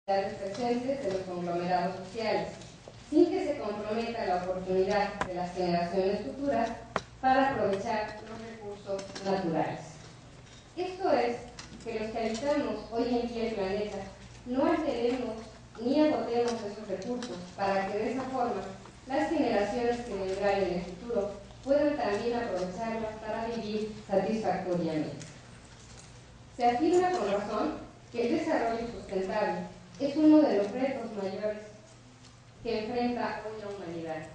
presentes de los conglomerados sociales, sin que se comprometa la oportunidad de las generaciones futuras para aprovechar los recursos naturales. Esto es, que los que habitamos hoy en día el planeta no alteremos ni agotemos esos recursos para que de esa forma las generaciones que vendrán en el futuro puedan también aprovecharlas para vivir satisfactoriamente. Se afirma con razón que el desarrollo sustentable es uno de los retos mayores que enfrenta hoy la humanidad,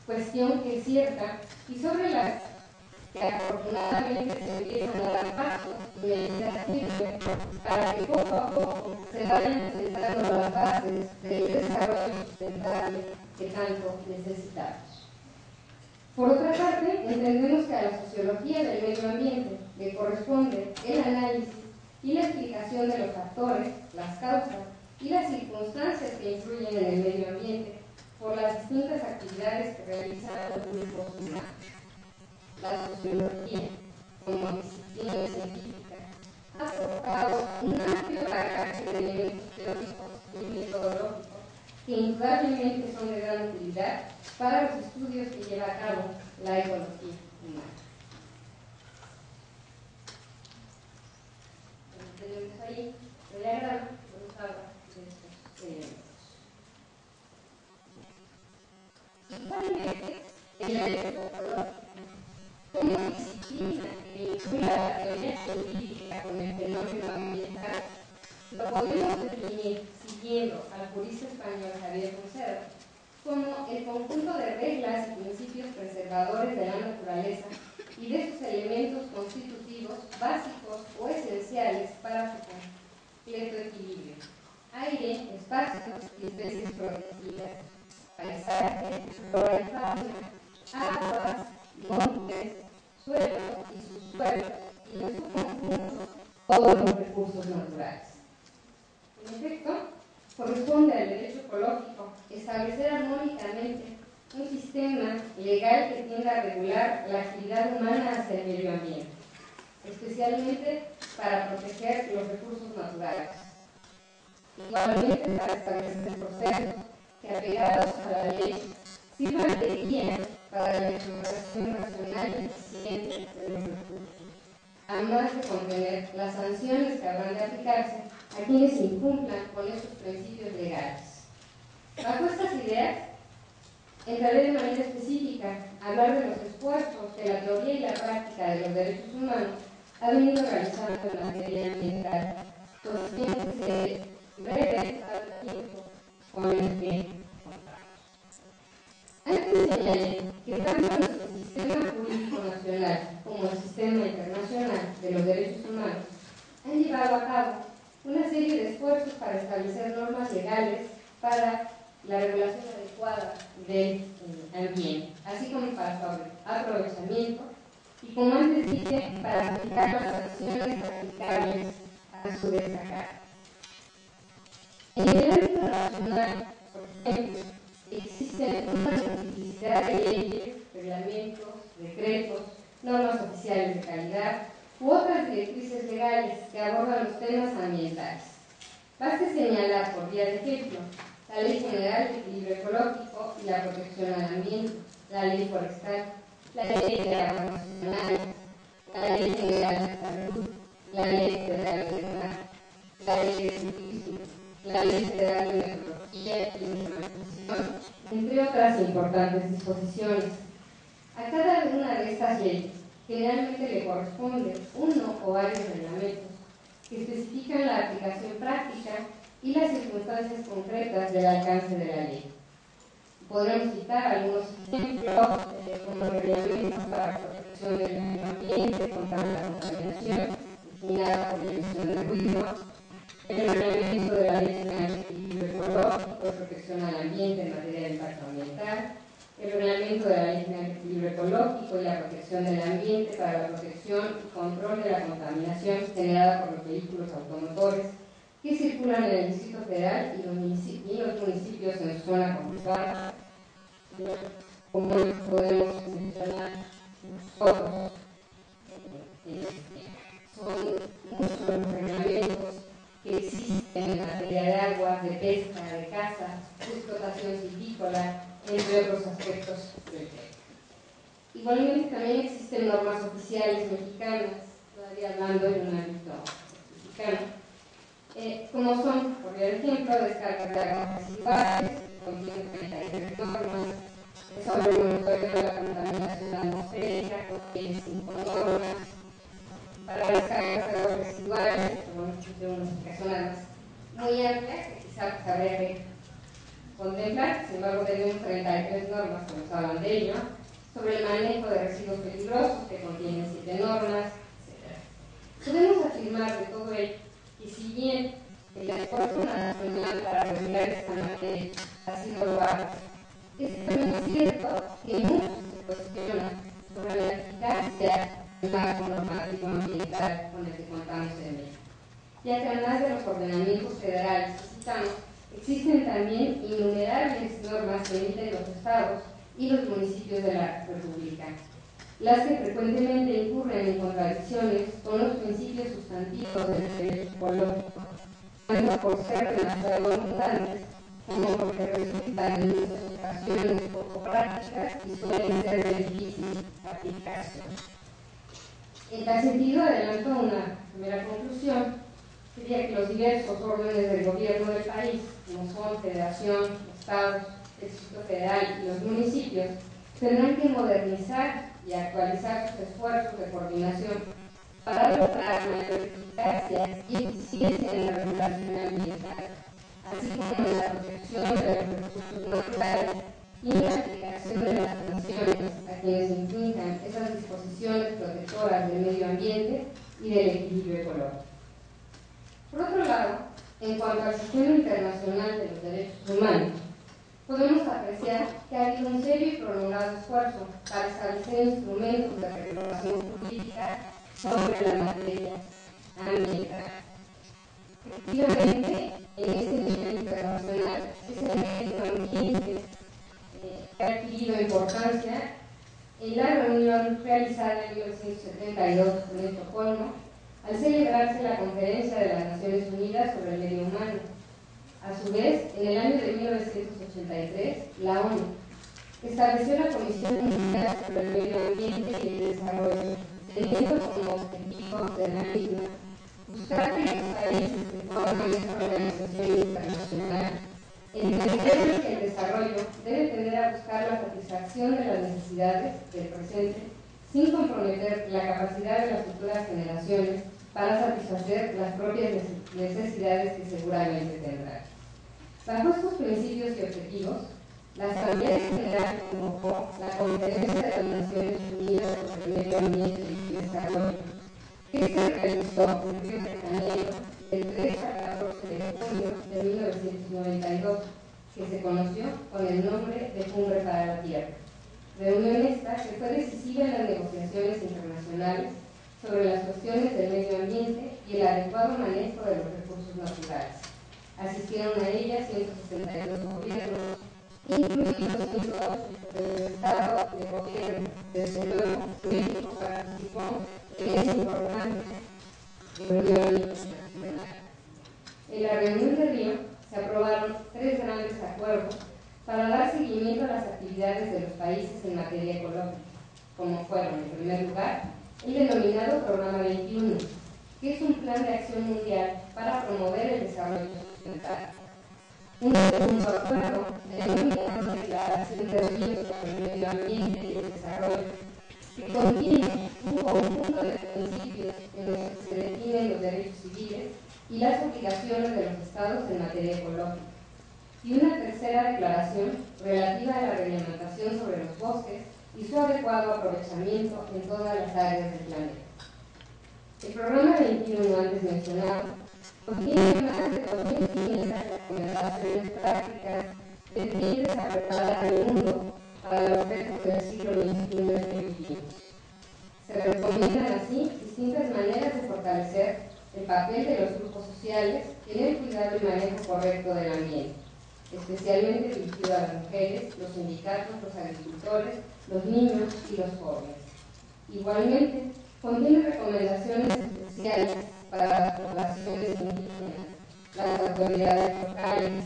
cuestión que es cierta y sobre la que afortunadamente se empiezan a dar pasos y medidas firmes para que poco a poco se vayan sentando las bases del desarrollo sustentable que tanto necesitamos. Por otra parte, entendemos que a la sociología del medio ambiente le corresponde el análisis y la explicación de los factores, las causas y las circunstancias que influyen en el medio ambiente por las distintas actividades que realizan los grupos humanos. La sociología, como disciplina científica, ha aportado un amplio bagaje de elementos teóricos y metodológicos que indudablemente son de gran utilidad para los estudios que lleva a cabo la ecología humana. Tenemos ahí el diagrama que nos habla de estos elementos. Igualmente, el elemento ecológico, como disciplina que vincula la teoría científica con el fenómeno ambiental, lo podemos definir, siguiendo al jurista español Javier Conserva, como el conjunto de reglas y principios preservadores de la naturaleza y de sus elementos constitutivos básicos o esenciales para su completo equilibrio: aire, espacios y especies protegidas, paisaje, flora y fauna, aguas, montes, suelos y subsuelos, y en su conjunto todos los recursos naturales. En efecto, corresponde al derecho ecológico establecer armónicamente un sistema legal que tienda a regular la actividad humana hacia el medio ambiente, especialmente para proteger los recursos naturales. Igualmente, para establecer procesos que, apegados a la ley, sirvan de guía para la explotación racional y eficiente de los recursos, además de contener las sanciones que habrán de aplicarse a quienes incumplan con estos principios legales. Bajo estas ideas, entraré de manera específica a hablar de los esfuerzos que la teoría y la práctica de los derechos humanos ha venido realizando en materia ambiental, conscientes breves al tiempo con el que antes señalé que tanto nuestro sistema jurídico nacional como el sistema internacional de los derechos humanos han llevado a cabo una serie de esfuerzos para establecer normas legales para la regulación adecuada del ambiente, así como para su aprovechamiento y, como antes dije, para aplicar las sanciones aplicables a su desacato. En el ámbito nacional, por ejemplo, existen una multiplicidad de leyes, reglamentos, decretos, normas oficiales de calidad u otras directrices legales que abordan los temas ambientales. Baste señalar, por vía de ejemplo, la Ley General de Equilibrio Ecológico y la Protección al Ambiente, la Ley Forestal, la Ley de Agua Nacional, la Ley General de Salud, la Ley Federal del Mar, la Ley de Turismo, la Ley Federal de Meteorología y Información, entre otras importantes disposiciones. A cada una de estas leyes generalmente le corresponde uno o varios reglamentos que especifican la aplicación práctica y las circunstancias concretas del alcance de la ley. Podemos citar algunos ejemplos como reglamentos para la protección del medio ambiente contra la contaminación originada por la emisión de ruido, el reglamento de la Ley General de Equilibrio Ecológico y Protección al Ambiente en materia de impacto ambiental, el reglamento de la Ley General de Equilibrio Ecológico y la Protección del Ambiente para la protección y control de la contaminación generada por los vehículos automotores que circulan en el Distrito Federal y los municipios en su zona conurbana, como podemos mencionar nosotros. Son muchos los reglamentos que existen en materia de agua, de pesca, de caza, de explotación silvícola, entre otros aspectos del tema. Igualmente también existen normas oficiales mexicanas, todavía hablando en un ámbito mexicano, como son, por ejemplo, descargas de aguas residuales, contienen 33 normas, sobre el monitoreo de la contaminación atmosférica, contiene 5 normas, para las descargas de aguas residuales, bueno, de una explicación muy amplia que quizás habría que contemplar, sin embargo tenemos 33 normas que nos hablan de ello, sobre el manejo de residuos peligrosos que contienen 7 normas, etc. Podemos afirmar de todo ello que si bien el esfuerzo nacional para regular esta materia ha sido loable, es también cierto que muchos se cuestionan sobre la eficacia del marco normativo ambiental con el que contamos en México, ya que además de los ordenamientos federales que citamos, existen también innumerables normas que emiten los estados y los municipios de la República, las que frecuentemente incurren en contradicciones con los principios sustantivos del derecho ecológico, tanto por ser demasiado abundantes como porque resultan en muchas ocasiones poco prácticas y suelen ser de difícil aplicación. En tal sentido, adelanto una primera conclusión, sería que los diversos órdenes del gobierno del país, como son Federación, Estados, el Distrito Federal y los municipios, tendrán que modernizar y actualizar sus esfuerzos de coordinación para lograr mayor eficacia y eficiencia en la regulación ambiental, así como en la protección de los recursos naturales y en la aplicación de las sanciones a quienes infrinjan esas disposiciones protectoras del medio ambiente y del equilibrio ecológico. Por otro lado, en cuanto al sistema internacional de los derechos humanos, podemos apreciar que ha habido un serio y prolongado esfuerzo para establecer instrumentos de regulación jurídica sobre la materia ambiental. Efectivamente, en este nivel internacional es el medio ambiente que ha adquirido importancia en la reunión realizada en 1972 en Estocolmo, al celebrarse la Conferencia de las Naciones Unidas sobre el Medio Humano. A su vez, en el año de 1983, la ONU estableció la Comisión Mundial sobre el Medio Ambiente y el Desarrollo, teniendo como objetivo de la misma buscar que los países que forman esta organización internacional entendieran que el desarrollo debe tender a buscar la satisfacción de las necesidades del presente sin comprometer la capacidad de las futuras generaciones para satisfacer las propias necesidades que seguramente tendrán. Bajo estos principios y objetivos, la Asamblea General convocó la Conferencia de las Naciones Unidas sobre el Medio Ambiente y el Desarrollo, que se realizó en Río de Janeiro del 3 al 14 de junio de 1992, que se conoció con el nombre de Cumbre para la Tierra. Reunión esta que fue decisiva en las negociaciones internacionales sobre las cuestiones del medio ambiente y el adecuado manejo de los recursos naturales. Asistieron a ella 162 gobiernos, incluidos 102 de Estado de gobierno. Desde luego, México participó en esa importante reunión internacional. En la reunión de Río se aprobaron 3 grandes acuerdos para dar seguimiento a las actividades de los países en materia ecológica, como fueron, en primer lugar, el denominado Programa 21, que es un plan de acción mundial para promover el desarrollo sustentable. Un segundo acuerdo, denominado Declaración de Río sobre el Medio Ambiente y el Desarrollo, que contiene un conjunto de principios en los que se definen los derechos civiles y las obligaciones de los estados en materia ecológica. Y una tercera declaración relativa a la reglamentación sobre los bosques y su adecuado aprovechamiento en todas las áreas del planeta. El programa 21 antes mencionado contiene más de 2.500 recomendaciones prácticas dirigidas a preparar al mundo para los retos del siglo XXI en el que vivimos. Se recomiendan así distintas maneras de fortalecer el papel de los grupos sociales en el cuidado y manejo correcto del ambiente, especialmente dirigido a las mujeres, los sindicatos, los agricultores, los niños y los jóvenes. Igualmente, contiene recomendaciones especiales para las poblaciones indígenas, las autoridades locales,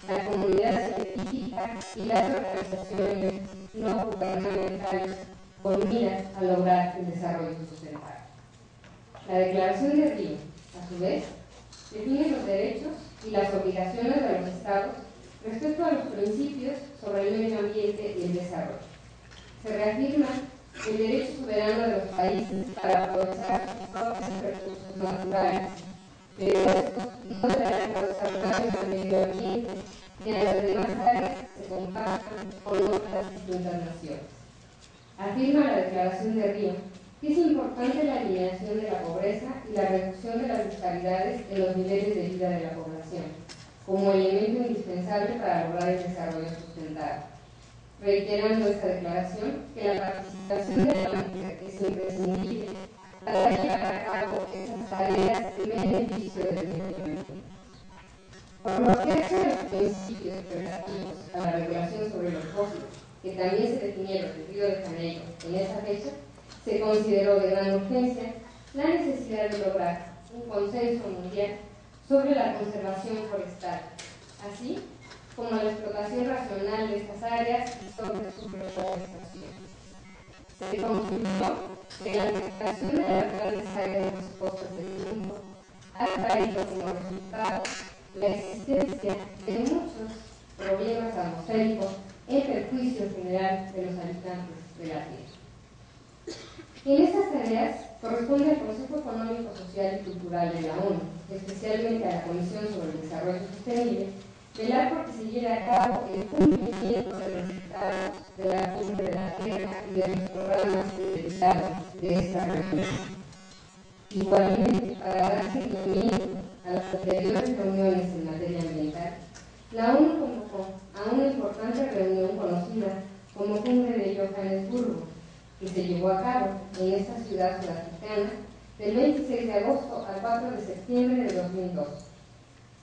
la comunidad científica y las organizaciones no gubernamentales con miras a lograr el desarrollo sustentable. La Declaración de Río, a su vez, define los derechos y las obligaciones de los Estados respecto a los principios sobre el medio ambiente y el desarrollo. Se reafirma el derecho soberano de los países para aprovechar sus propios recursos naturales, pero estos no deberán causar daños al medio ambiente que en las demás áreas se compartan con otras distintas naciones. Afirma la Declaración de Río que es importante la eliminación de la pobreza y la reducción de las disparidades en los niveles de vida de la población, como elemento indispensable para lograr el desarrollo sustentable. Reiterando esta declaración que la participación de la mujer es imprescindible para llevar a cabo estas tareas en beneficio del medio ambiente. Por lo que hace a los principios relativos a la regulación sobre los fósiles, que también se definieron en Río de Janeiro en esa fecha, se consideró de gran urgencia la necesidad de lograr un consenso mundial sobre la conservación forestal, así como la explotación racional de estas áreas y sobre su reforestación. Se concluyó que la afectación de las grandes áreas expuestas del mundo ha traído como resultado la existencia de muchos problemas atmosféricos en perjuicio general de los habitantes de la Tierra. En estas tareas corresponde al Consejo Económico, Social y Cultural de la ONU, especialmente a la Comisión sobre el Desarrollo Sostenible, velar por que se lleve a cabo el cumplimiento de los resultados de la Cumbre de la Tierra y de los programas derivados de esta reunión. Igualmente, para dar seguimiento a las anteriores reuniones en materia ambiental, la ONU convocó a una importante reunión conocida como Cumbre de Johannesburgo, que se llevó a cabo en esta ciudad sudafricana del 26 de agosto al 4 de septiembre de 2002.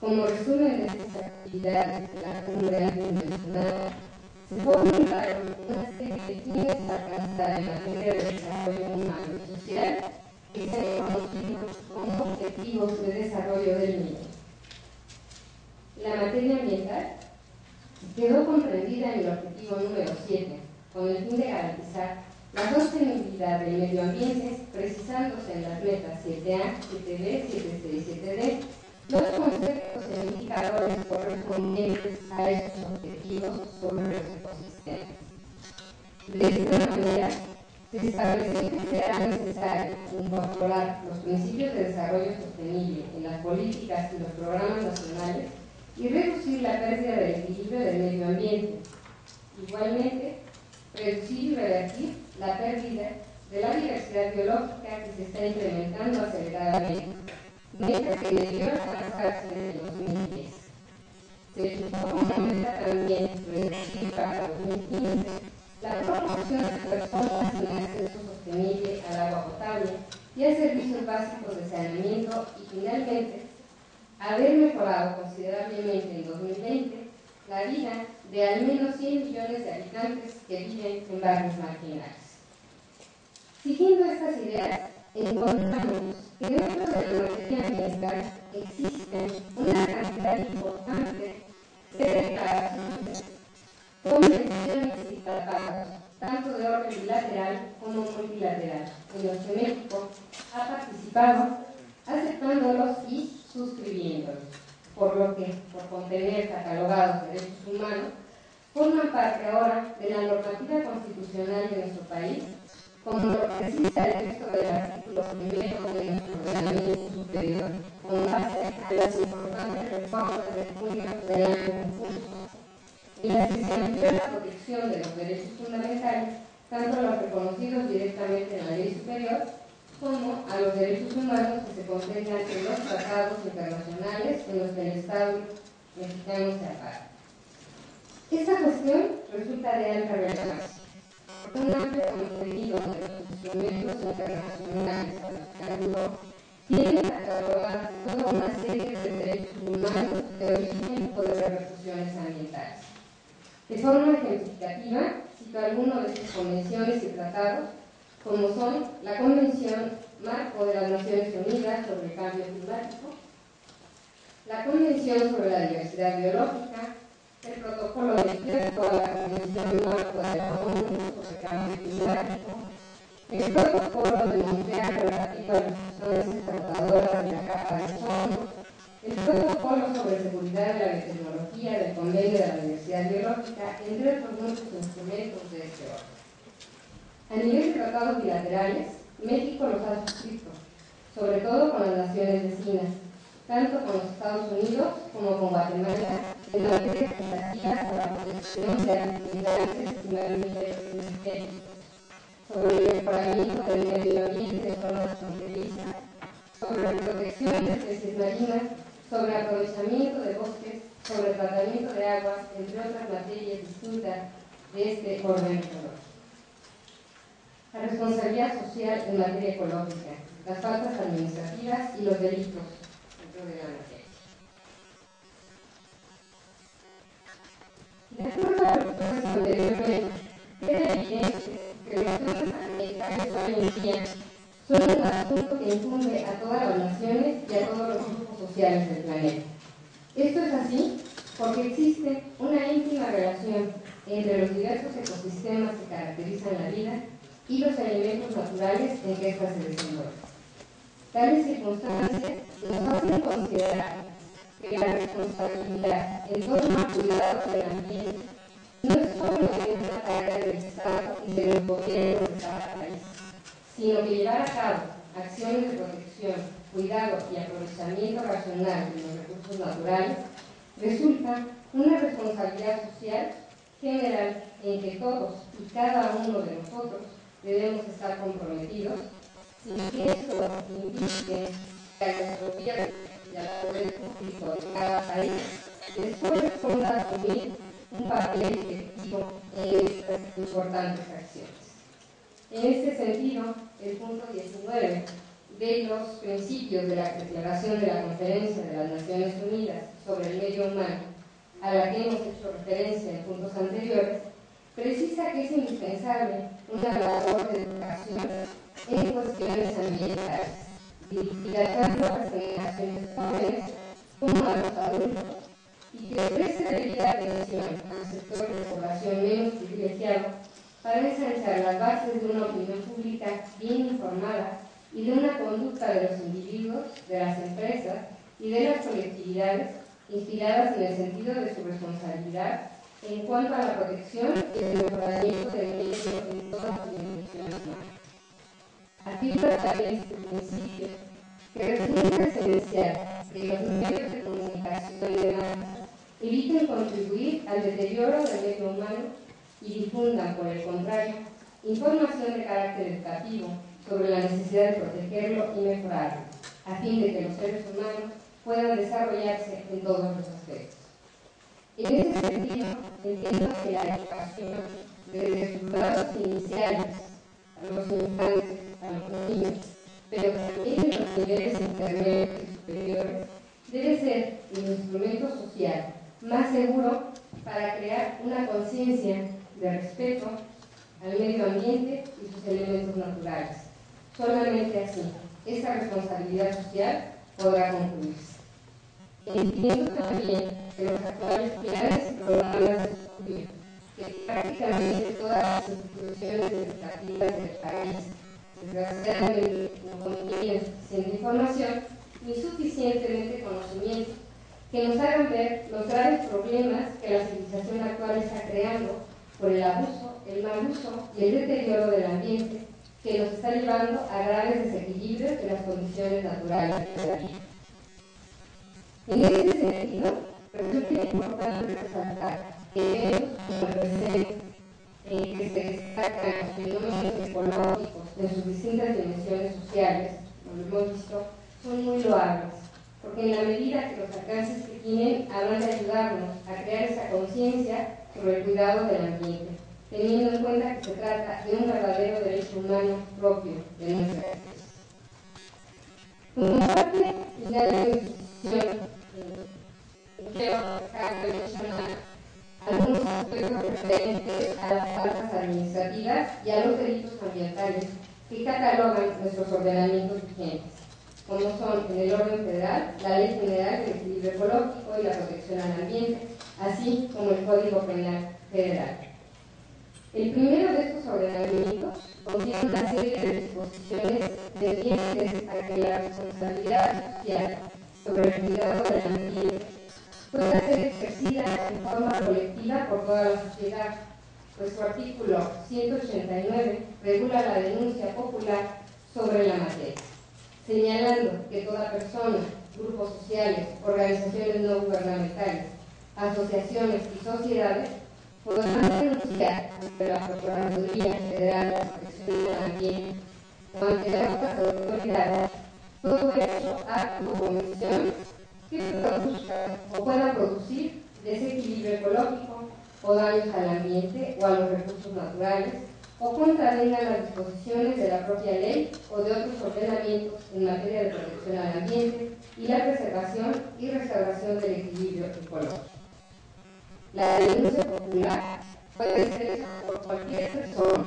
Como resumen de estas actividades de la cumbre antes mencionada, se formularon una serie de fines a alcanzar en materia de desarrollo humano y social que se han conocido como objetivos de desarrollo del milenio. La materia ambiental quedó comprendida en el objetivo número 7, con el fin de garantizar la sostenibilidad del medio ambiente, precisándose en las metas 7A, 7B, 7C y 7D, los conceptos e indicadores correspondientes a estos objetivos sobre los ecosistemas. De esta manera, se estableció que será necesario incorporar los principios de desarrollo sostenible en las políticas y los programas nacionales y reducir la pérdida del equilibrio del medio ambiente. Igualmente, reducir y revertir la pérdida de la diversidad biológica que se está incrementando aceleradamente, meta que debió alcanzarse en el 2010. Se fijó como meta también reducir para 2015 la proporción de personas sin acceso sostenible al agua potable y a servicios básicos de saneamiento y, finalmente, haber mejorado considerablemente en 2020 la vida de al menos 100 millones de habitantes que viven en barrios marginales. Siguiendo estas ideas, encontramos que dentro de la materia ambiental existen una cantidad importante de declaraciones, convenciones y tratados, tanto de orden bilateral como multilateral, en los que México ha participado aceptándolos y suscribiéndolos, por lo que, por contener catalogados derechos humanos, forman parte ahora de la normativa constitucional de nuestro país, como lo precisa el texto del artículo 1 de nuestro ordenamiento superior, con base a las importantes reformas de junio del año en curso, en las que se amplió la protección de los derechos fundamentales, tanto los reconocidos directamente en la ley superior, como a los derechos humanos que se contemplan en los tratados internacionales en los que el Estado mexicano se aparte. Esta cuestión resulta de alta relevancia. Un amplio contenido de los instrumentos internacionales a los que ayudó tiene catalogadas toda una serie de derechos humanos de origen o de repercusiones ambientales. De forma ejemplificativa, cito algunos de sus convenciones y tratados, como son la Convención Marco de las Naciones Unidas sobre el Cambio Climático, la Convención sobre la Diversidad Biológica, el Protocolo de Kioto a la Convención Marco de la ONU sobre Cambio Climático, el Protocolo de Montreal relativo a las sustancias causadoras de la capa de ozono, el Protocolo sobre Seguridad de la Biotecnología del Convenio de la Diversidad Biológica, entre otros muchos instrumentos de este orden. A nivel de tratados bilaterales, México los ha suscrito, sobre todo con las naciones vecinas, tanto con los Estados Unidos como con Guatemala, en materia legislativa sobre la protección de actividades estimadamente significativas, sobre el mejoramiento del medio ambiente de forma fronteriza, sobre la protección de especies marinas, sobre aprovechamiento de bosques, sobre tratamiento de aguas, entre otras materias distintas de este orden ecológico. La responsabilidad social en materia ecológica, las faltas administrativas y los delitos dentro de la materia. De acuerdo a lo que se anteriormente, era evidente que los temas ambientales hoy en día son un asunto que incumbe a todas las naciones y a todos los grupos sociales del planeta. Esto es así porque existe una íntima relación entre los diversos ecosistemas que caracterizan la vida y los elementos naturales en que ésta se desenvuelve. Tales circunstancias nos hacen considerar que la responsabilidad en torno al cuidado del ambiente no es solo una tarea del Estado y de los gobiernos de cada país, sino que llevar a cabo acciones de protección, cuidado y aprovechamiento racional de los recursos naturales resulta una responsabilidad social general en que todos y cada uno de nosotros debemos estar comprometidos, sin que eso implique que a nuestro gobierno y al poder público de cada país les corresponda asumir un papel efectivo en estas importantes acciones. En este sentido, el punto 19 de los principios de la Declaración de la Conferencia de las Naciones Unidas sobre el Medio Humano, a la que hemos hecho referencia en puntos anteriores, precisa que es indispensable una labor de educación en cuestiones ambientales, dirigida tanto a las generaciones jóvenes como a los adultos, y que preste debida atención al sector de población menos privilegiado para ensanchar las bases de una opinión pública bien informada y de una conducta de los individuos, de las empresas y de las colectividades inspiradas en el sentido de su responsabilidad en cuanto a la protección y el mejoramiento del medio en todas las dimensiones humanas. Afirma también este principio que resulta esencial que los medios de comunicación de masas eviten contribuir al deterioro del medio humano y difundan, por el contrario, información de carácter educativo sobre la necesidad de protegerlo y mejorarlo, a fin de que los seres humanos puedan desarrollarse en todos los aspectos. En este sentido, entiendo que la educación, desde sus grados iniciales, a los infantes, a los niños, pero también en los niveles intermedios y superiores, debe ser el instrumento social más seguro para crear una conciencia de respeto al medio ambiente y sus elementos naturales. Solamente así, esta responsabilidad social podrá concluirse. Entiendo también que los actuales planes y programas de estudio, que prácticamente todas las instituciones educativas del país, desgraciadamente no contienen suficiente información ni suficientemente conocimiento, que nos hagan ver los graves problemas que la civilización actual está creando por el abuso, el mal uso y el deterioro del ambiente, que nos está llevando a graves desequilibrios de las condiciones naturales de la vida. En este sentido, resulta importante resaltar que medios como el presente, en que se destacan los fenómenos ecológicos en sus distintas dimensiones sociales, como lo hemos visto, son muy loables, porque en la medida que los alcances que tienen habrán de ayudarnos a crear esa conciencia sobre el cuidado del ambiente, teniendo en cuenta que se trata de un verdadero derecho humano propio de nuestra especie. Como parte final de mi discusión, quiero mencionar algunos aspectos referentes a las faltas administrativas y a los delitos ambientales que catalogan nuestros ordenamientos vigentes, como son en el orden federal la Ley General del Equilibrio Ecológico y la Protección al Ambiente, así como el Código Penal Federal. El primero de estos ordenamientos contiene una serie de disposiciones tendientes a que la responsabilidad social sobre el cuidado del ambiente pueda ser ejercida en forma colectiva por toda la sociedad, pues su artículo 189 regula la denuncia popular sobre la materia, señalando que toda persona, grupos sociales, organizaciones no gubernamentales, asociaciones y sociedades podrán denunciar ante la Procuraduría Federal de Protección del Ambiente o ante las otras autoridades todo hecho, acto o omisión que produzca o pueda producir desequilibrio ecológico o daños al ambiente o a los recursos naturales, o contravenga las disposiciones de la propia ley o de otros ordenamientos en materia de protección al ambiente y la preservación y restauración del equilibrio ecológico. La denuncia popular puede ser por cualquier persona,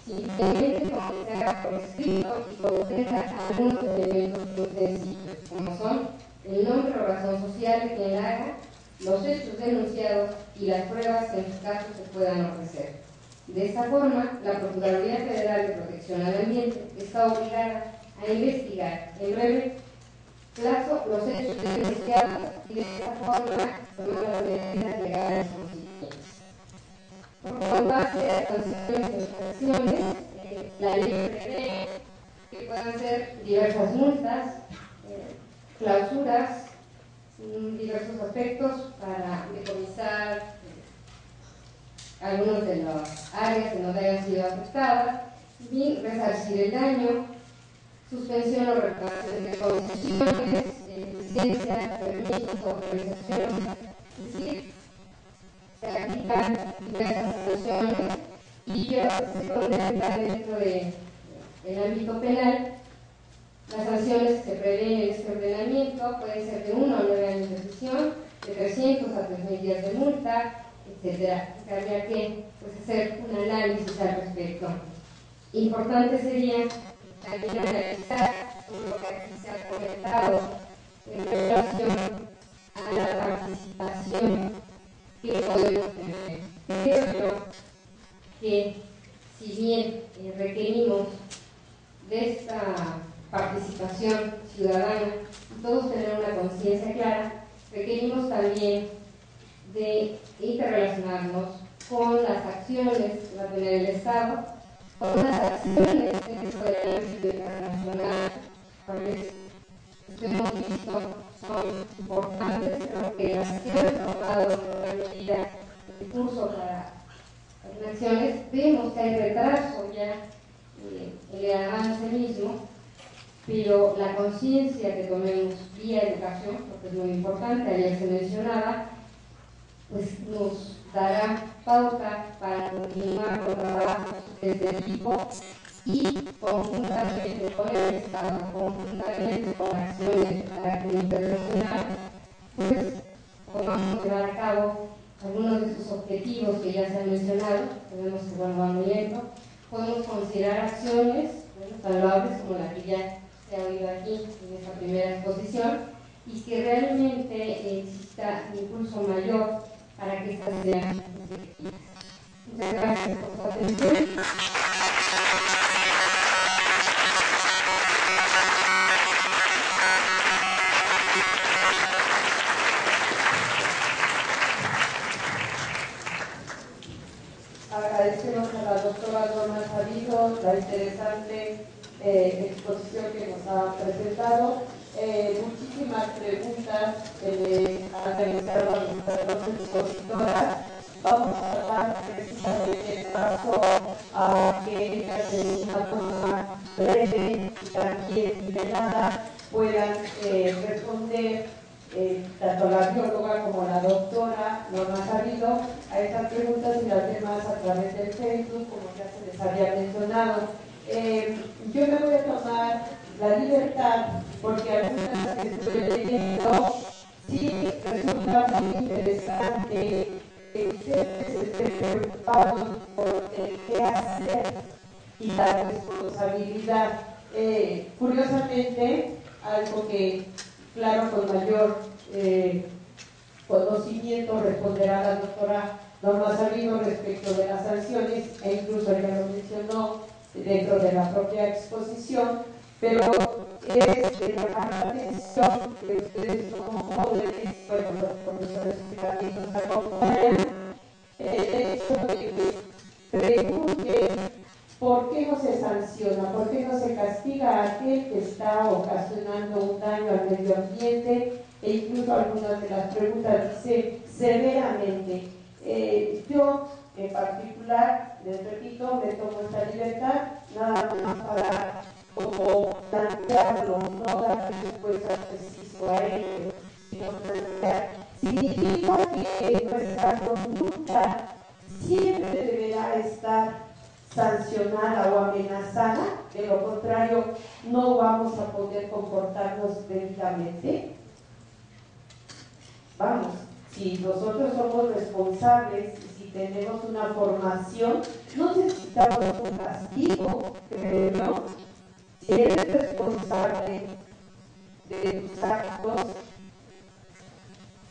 simplemente como sea por escrito y contenga algunos elementos muy sencillos, como son el nombre o razón social de quien la haga, los hechos denunciados y las pruebas que en su caso se puedan ofrecer. De esta forma, la Procuraduría Federal de Protección al Ambiente está obligada a investigar en breve plazo los hechos denunciados y de esta forma tomar las medidas legales consecuentes. Con base a sanciones e infracciones, la ley prevé que puedan ser diversas multas, clausuras, diversos aspectos para decomisar algunas de las áreas que no hayan sido afectadas y resarcir el daño, suspensión o reparación de concesiones, licencias, permisos, autorizaciones, es decir, se aplican diversas sanciones y que se contemplan dentro del ámbito penal. Las sanciones que se prevén en este ordenamiento pueden ser de 1 a 9 años de prisión, de 300 a 3.000 días de multa, etc. Habría que hacer un análisis al respecto. Importante sería también analizar lo que aquí se ha comentado en relación a la participación que podemos tener. Creo yo que si bien requerimos de esta participación ciudadana y todos tener una conciencia clara, requerimos también de interrelacionarnos con las acciones que va a tener el Estado, con las acciones dentro del ámbito internacional, porque hemos visto son importantes, pero que las que han tomado una medida de curso para las acciones, vemos que hay retraso ya en el avance mismo, pero la conciencia que tomemos vía educación, porque es muy importante, ayer se mencionaba, pues nos dará pauta para continuar con trabajos de este tipo y conjuntamente con el Estado, conjuntamente con acciones de carácter internacional, pues podamos llevar a cabo algunos de esos objetivos que ya se han mencionado, tenemos que volver lento, podemos considerar acciones tan loables como la que ya se ha oído aquí en esta primera exposición y que realmente exista un impulso mayor para que estas sean efectivas. Muchas gracias por su atención. Agradecemos a la doctora Norma Sabido la interesante exposición que nos ha presentado. Muchísimas preguntas han realizado a nuestras dos expositoras. Vamos a dar precisamente paso a que ellas en una forma breve y tranquila y velada puedan responder tanto la bióloga como la doctora Norma Sabido a estas preguntas y las demás a través del Facebook, como ya se les había mencionado. Yo me voy a tomar la libertad, porque algunas que estoy leyendo sí resulta muy interesante que ustedes estén preocupados por el qué hacer y la responsabilidad. Curiosamente, algo que, claro, con mayor conocimiento responderá la doctora Norma Sabino respecto de las sanciones, e incluso ella lo mencionó dentro de la propia exposición, pero es de la decisión que ustedes como jóvenes, bueno, los profesores que también nos acompañan, el hecho de que pregunten por qué no se sanciona, por qué no se castiga a aquel que está ocasionando un daño al medio ambiente, e incluso algunas de las preguntas dice severamente. Yo en particular, les repito, me tomo esta libertad nada más para como plantearlo, no dar respuesta precisa a ello, sino plantear. Significa que nuestra conducta siempre deberá estar sancionada o amenazada, de lo contrario no vamos a poder comportarnos debidamente. Vamos, si nosotros somos responsables, si tenemos una formación, no necesitamos un castigo, ¿no? Si eres responsable de tus actos,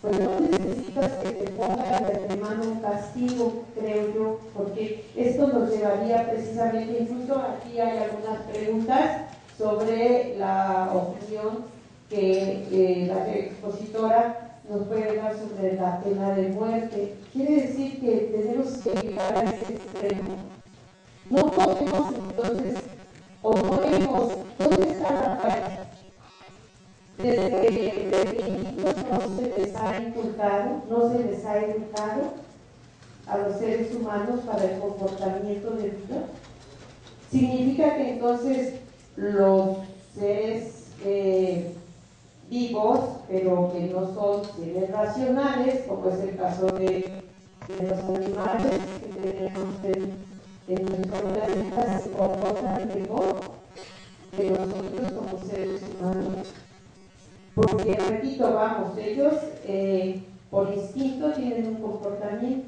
pues no necesitas que te pongan de antemano un castigo, creo yo, porque esto nos llevaría precisamente, incluso aquí hay algunas preguntas sobre la opinión que la expositora nos puede dar sobre la pena de muerte. Quiere decir que tenemos que llegar a ese extremo. No podemos entonces, o podemos, ¿dónde está la falta? Desde niños no se les ha inculcado, no se les ha educado a los seres humanos para el comportamiento de vida. Significa que entonces los seres vivos, pero que no son seres racionales, como es el caso de los animales que tenemos en nuestro planeta, se comportan mejor que nosotros como seres humanos. Porque, repito, vamos, ellos por instinto tienen un comportamiento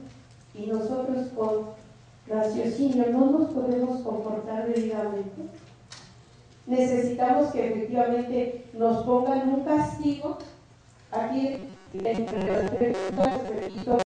y nosotros con raciocinio no nos podemos comportar debidamente. Necesitamos que efectivamente nos pongan un castigo. Aquí, entre las preguntas, repito,